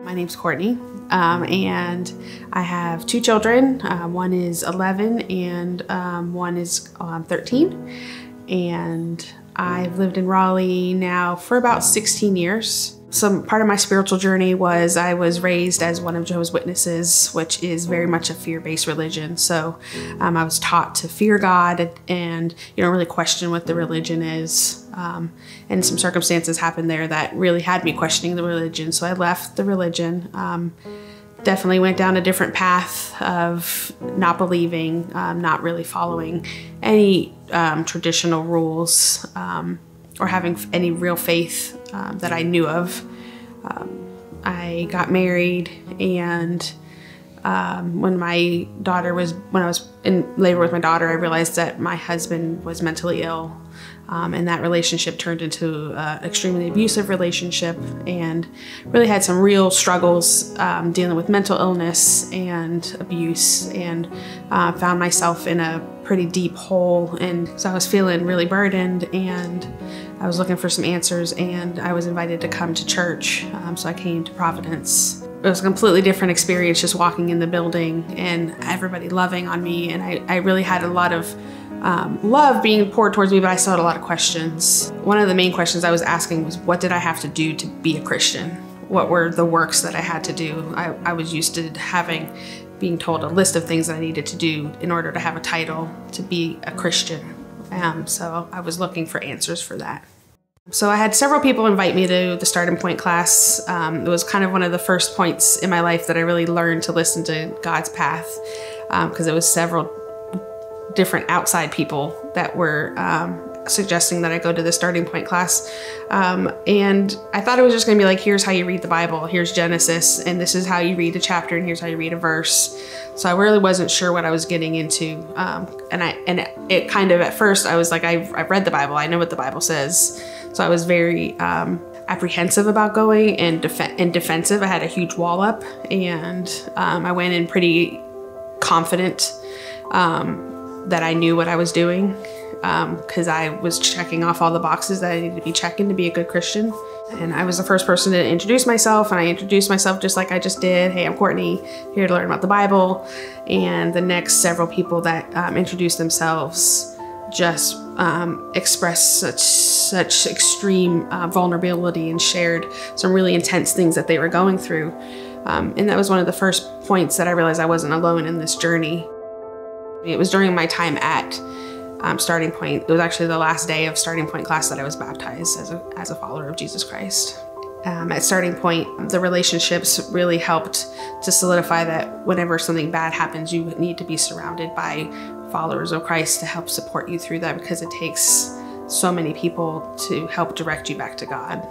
My name's Courtney, and I have two children. One is 11 and one is 13. And I've lived in Raleigh now for about 16 years. Some part of my spiritual journey was I was raised as one of Jehovah's Witnesses, which is very much a fear-based religion. So I was taught to fear God and you don't really question what the religion is. And some circumstances happened there that really had me questioning the religion. So I left the religion. Definitely went down a different path of not believing, not really following any traditional rules or having any real faith that I knew of. I got married, and when I was in labor with my daughter, I realized that my husband was mentally ill. And that relationship turned into an extremely abusive relationship, and really had some real struggles dealing with mental illness and abuse, and found myself in a pretty deep hole. And so I was feeling really burdened, and I was looking for some answers, and I was invited to come to church. So I came to Providence. It was a completely different experience just walking in the building and everybody loving on me. And I really had a lot of love being poured towards me, but I still had a lot of questions. One of the main questions I was asking was, what did I have to do to be a Christian? What were the works that I had to do? I was used to being told a list of things that I needed to do in order to have a title to be a Christian. So I was looking for answers for that. So I had several people invite me to the Starting Point class. It was kind of one of the first points in my life that I really learned to listen to God's path, because it was several different outside people that were suggesting that I go to the Starting Point class. And I thought it was just gonna be like, here's how you read the Bible, here's Genesis, and this is how you read a chapter, and here's how you read a verse. So I really wasn't sure what I was getting into. And it kind of, at first, I was like, I've read the Bible, I know what the Bible says. So I was very apprehensive about going and defensive. I had a huge wall up, and I went in pretty confident that I knew what I was doing, because I was checking off all the boxes that I needed to be checking to be a good Christian. And I was the first person to introduce myself, and I introduced myself just like I just did. Hey, I'm Courtney, here to learn about the Bible. And the next several people that introduced themselves just expressed such extreme vulnerability and shared some really intense things that they were going through. And that was one of the first points that I realized I wasn't alone in this journey. It was during my time at Starting Point. It was actually the last day of Starting Point class that I was baptized as a follower of Jesus Christ. At Starting Point, the relationships really helped to solidify that whenever something bad happens, you need to be surrounded by followers of Christ to help support you through that, because it takes so many people to help direct you back to God.